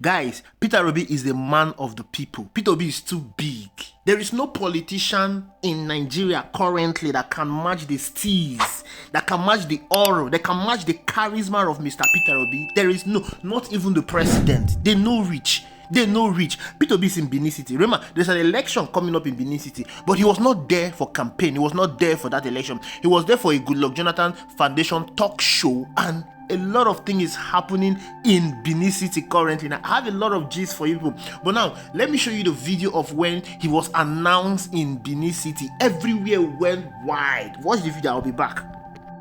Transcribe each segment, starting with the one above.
Guys, Peter Obi is the man of the people. Peter Obi is too big. There is no politician in Nigeria currently that can match the steez, that can match the aura, that can match the charisma of Mr. Peter Obi. There is no, not even the president. They know rich. They know rich. Peter Obi is in Benin City. Remember, there's an election coming up in Benin City, but he was not there for campaign. He was not there for that election. He was there for a Goodluck Jonathan Foundation talk show, and a lot of things is happening in Benin City currently. Now, I have a lot of gist for you people. But now, let me show you the video of when he was announced in Benin City. Everywhere went wide. Watch the video, I'll be back.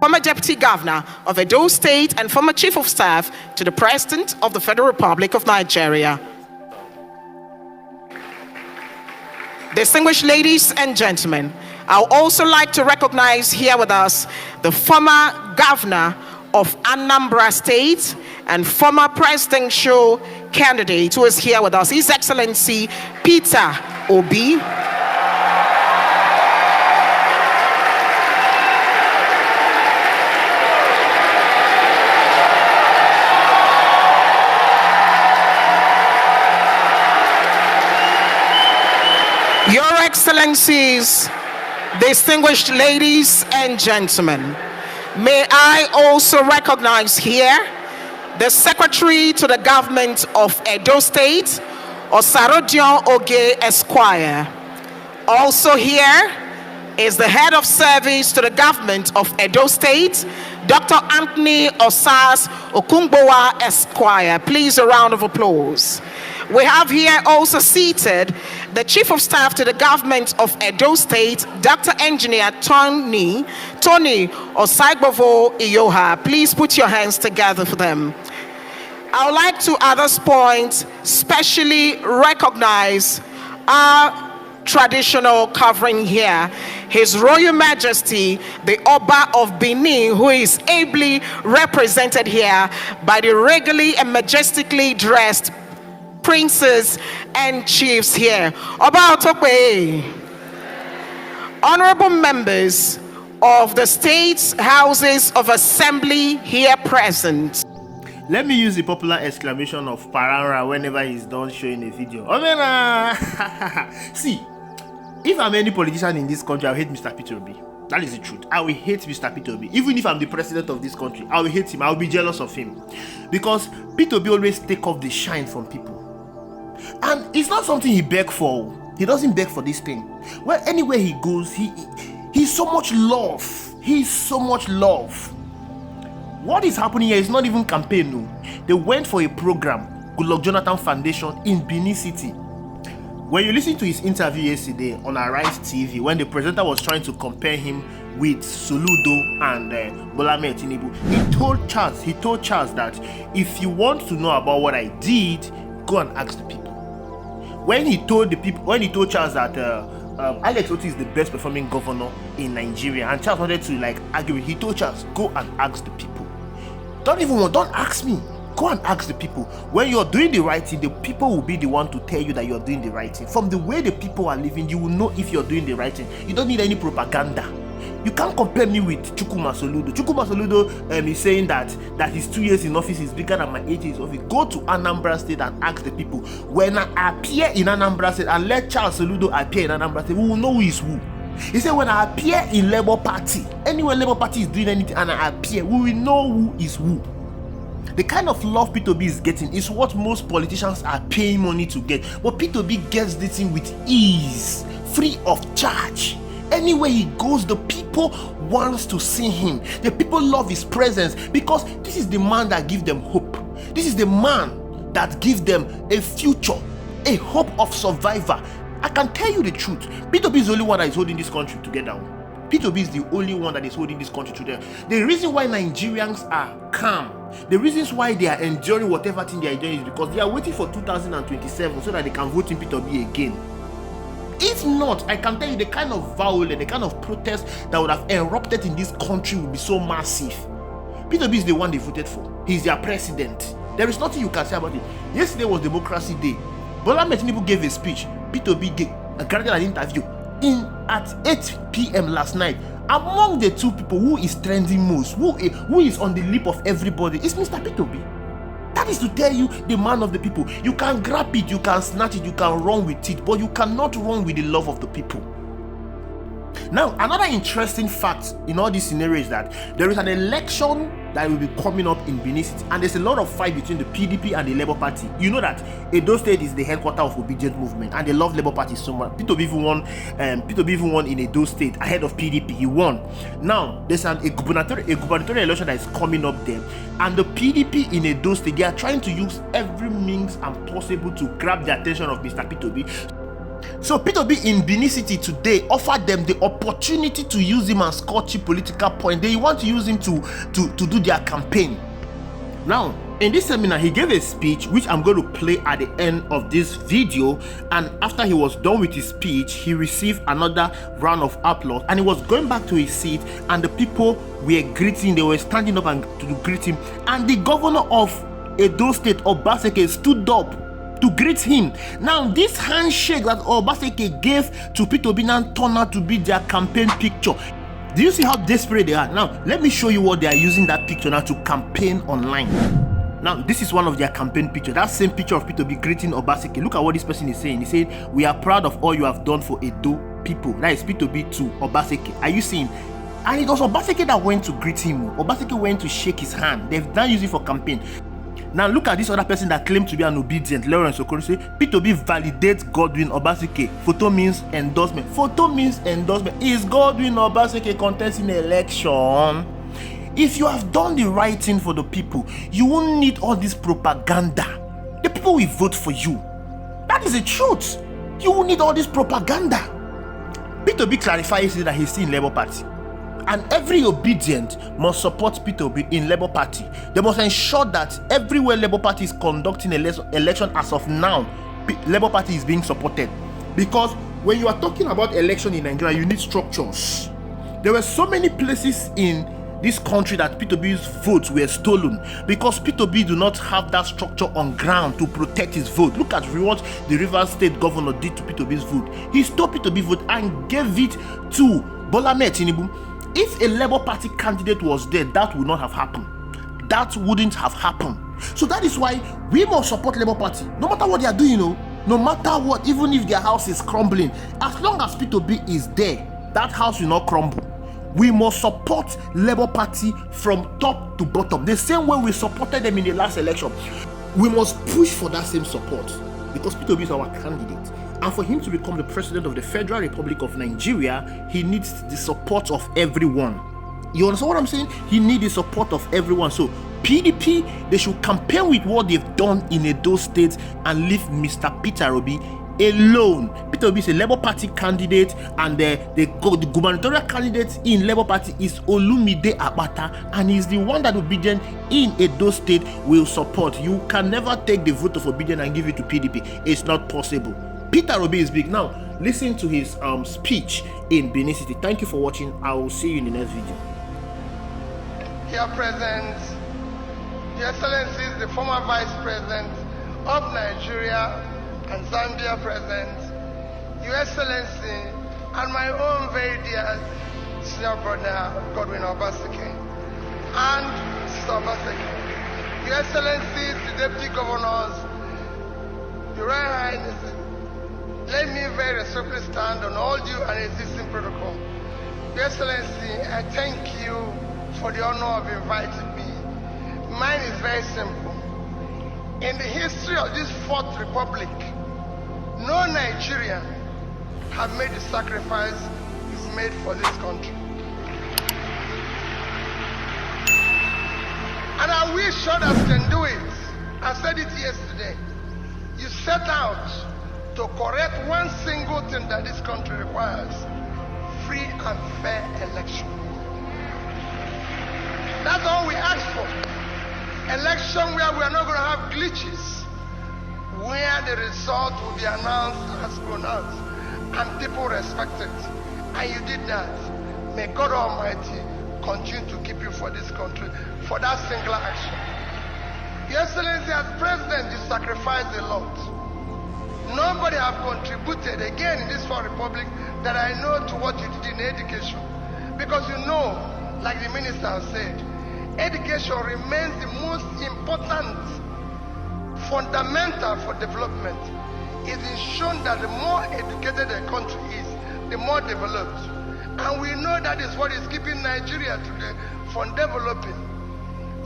Former Deputy Governor of Edo State and former Chief of Staff to the President of the Federal Republic of Nigeria. Distinguished ladies and gentlemen, I would also like to recognize here with us the former Governor of Anambra State and former presidential candidate who is here with us, His Excellency Peter Obi. Your Excellencies, distinguished ladies and gentlemen, may I also recognize here the Secretary to the Government of Edo State, Osarodion Oge Esquire. Also here is the Head of Service to the Government of Edo State, Dr. Anthony Osas Okungbowa Esquire. Please, a round of applause. We have here also seated the Chief of Staff to the Government of Edo State, Dr. Engineer Tony Osaigbovo Iyoha. Please put your hands together for them. I would like to, at this point, specially recognize our traditional covering here, His Royal Majesty, the Oba of Benin, who is ably represented here by the regally and majestically dressed princes and chiefs here. Oba Otokwe, honorable members of the state's houses of assembly here present. Let me use the popular exclamation of Parara whenever he's done showing a video. Omena! See, if I'm any politician in this country, I'll hate Mr. Peter Obi. That is the truth. I will hate Mr. Peter Obi. Even if I'm the president of this country, I will hate him. I will be jealous of him. Because Peter Obi always take off the shine from people. And it's not something he begs for. He doesn't beg for this thing. Well, anywhere he goes, he's so much love. He's so much love. What is happening here is not even campaign, no. They went for a program, Goodluck Jonathan Foundation in Benin City. When you listen to his interview yesterday on Arise TV, when the presenter was trying to compare him with Soludo and Bola Ahmed Tinubu, he told Charles that if you want to know about what I did, go and ask the people. When he told Charles that Alex Otti is the best performing governor in Nigeria, and Charles wanted to argue, he told Charles, go and ask the people. Don't ask me. Go and ask the people. When you're doing the right thing, the people will be the one to tell you that you're doing the right thing. From the way the people are living, you will know if you're doing the right thing. You don't need any propaganda. You can't compare me with Chukwuma Soludo. Chukwuma Soludo is saying that his 2 years in office is bigger than my 8 years in office. Go to Anambra State and ask the people. When I appear in Anambra State and let Charles Soludo appear in Anambra State, we will know who is who. He said when I appear in Labour Party, anywhere Labour Party is doing anything and I appear, we will know who is who. The kind of love Peter Obi is getting is what most politicians are paying money to get. But Peter Obi gets this thing with ease, free of charge. Anywhere he goes, the people wants to see him. The people love his presence because this is the man that gives them hope. This is the man that gives them a future, a hope of survival. I can tell you the truth. Peter Obi is the only one that is holding this country together. Peter Obi is the only one that is holding this country together. The reason why Nigerians are calm, the reasons why they are enduring whatever thing they are doing is because they are waiting for 2027 so that they can vote in Peter Obi again. If not, I can tell you the kind of violence, the kind of protest that would have erupted in this country would be so massive. Peter Obi is the one they voted for. He's their president. There is nothing you can say about it. Yesterday was Democracy Day. Bola Ahmed Tinubu gave a speech. Peter Obi granted an interview at 8 p.m. last night. Among the two people who is trending most, who is on the lip of everybody, is Mr. Peter Obi. That is to tell you the man of the people. You can grab it, you can snatch it, you can run with it, but you cannot run with the love of the people. Now, another interesting fact in all these scenarios is that there is an election that will be coming up in Benin City, and there's a lot of fight between the PDP and the Labour Party. You know that Edo State is the headquarters of Obedient Movement, and they love Labour Party so much. P2B even won in Edo State ahead of PDP. He won. Now, there's a gubernatorial election that is coming up there, and the PDP in Edo State, they are trying to use every means and possible to grab the attention of Mr. P2B. So P2B in Benin City today offered them the opportunity to use him and score cheap political points. They want to use him to do their campaign. Now, in this seminar, he gave a speech which I'm going to play at the end of this video, and after he was done with his speech, he received another round of applause, and he was going back to his seat, and the people were greeting, they were standing up and to greet him, and the governor of Edo State, Obaseki, stood up to greet him. Now, this handshake that Obaseki gave to P2B now turned out to be their campaign picture. Do you see how desperate they are? Now, let me show you what they are using that picture now to campaign online. Now, this is one of their campaign pictures. That same picture of P2B greeting Obaseki. Look at what this person is saying. He said, "We are proud of all you have done for Edo people." That is P2B to Obaseki. Are you seeing? And it was Obaseki that went to greet him. Obaseki went to shake his hand. They've now used it for campaign. Now look at this other person that claimed to be an obedient. Lawrence Okoro say P2B validates Godwin Obaseki. Photo means endorsement. Photo means endorsement. Is Godwin Obaseki contesting election? If you have done the right thing for the people, you won't need all this propaganda. The people will vote for you. That is the truth. You won't need all this propaganda. P2B clarifies that he's still in Labour Party, and every obedient must support P2B in Labour Party. They must ensure that everywhere Labour Party is conducting election as of now, Labour Party is being supported. Because when you are talking about election in Nigeria, you need structures. There were so many places in this country that P2B's votes were stolen because P2B do not have that structure on ground to protect his vote. Look at what the Rivers State governor did to P2B's vote. He stole P2B vote and gave it to Bola Ahmed Tinubu. If a Labour Party candidate was there, that would not have happened. That wouldn't have happened. So that is why we must support Labour Party. No matter what they are doing, no matter what, even if their house is crumbling, as long as P2B is there, that house will not crumble. We must support Labour Party from top to bottom. The same way we supported them in the last election. We must push for that same support because P2B is our candidate. And for him to become the president of the Federal Republic of Nigeria, he needs the support of everyone. You understand what I'm saying? He needs the support of everyone. So PDP, they should campaign with what they've done in Edo State and leave Mr. Peter Obi alone. Peter Obi is a Labour Party candidate, and the gubernatorial candidate in Labour Party is Olumide Abata, and he's the one that Obedient in Edo State will support. You can never take the vote of Obedient and give it to PDP. It's not possible. Peter Obi is big. Now, listen to his speech in Benin City. Thank you for watching. I will see you in the next video. Here present, Your Excellencies, the former Vice President of Nigeria and Zambia present, Your Excellency, and my own very dear senior brother, Godwin Obaseki, and Sister Obaseki, Your Excellencies, the Deputy Governors, Your Royal Highness, let me very respectfully stand on all due and existing protocol. Your Excellency, I thank you for the honor of inviting me. Mine is very simple. In the history of this Fourth Republic, no Nigerian have made the sacrifice you've made for this country. And I wish others can do it. I said it yesterday. You set out to correct one single thing that this country requires: free and fair election. That's all we ask for. Election where we are not going to have glitches, where the result will be announced as pronounced and people respect it. And you did that. May God Almighty continue to keep you for this country, for that singular action. Your Excellency, as President, you sacrificed a lot. Nobody have contributed again in this Fourth Republic that I know to what you did in education. Because you know, like the minister said, education remains the most important fundamental for development is ensuring that the more educated a country is, the more developed. And we know that is what is keeping Nigeria today from developing.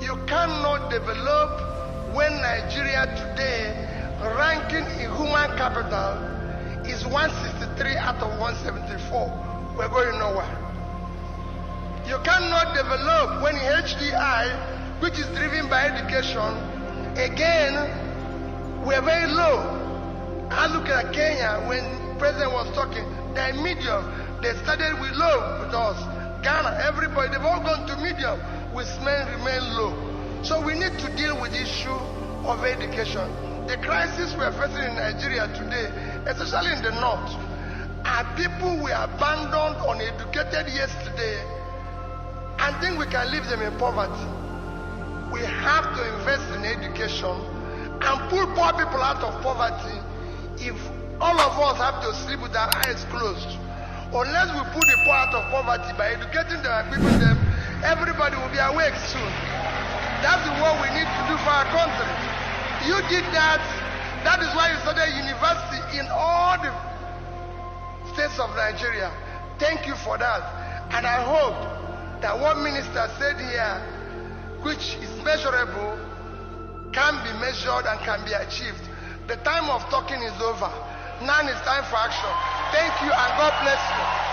You cannot develop when Nigeria today, ranking in human capital, is 163 out of 174. We're going nowhere. You cannot develop when HDI, which is driven by education, again, we're very low. I look at Kenya when the president was talking, they're medium. They started with low with us. Ghana, everybody, they've all gone to medium. We remain low. So we need to deal with the issue of education. The crisis we're facing in Nigeria today, especially in the north, are people we abandoned uneducated yesterday and think we can leave them in poverty. We have to invest in education and pull poor people out of poverty. If all of us have to sleep with our eyes closed, unless we pull the poor out of poverty by educating them and equipping them, everybody will be awake soon. That's what we need to do for our country. You did that. That is why you started university in all the states of Nigeria. Thank you for that. And I hope that what minister said here, which is measurable, can be measured and can be achieved. The time of talking is over. Now it's time for action. Thank you and God bless you.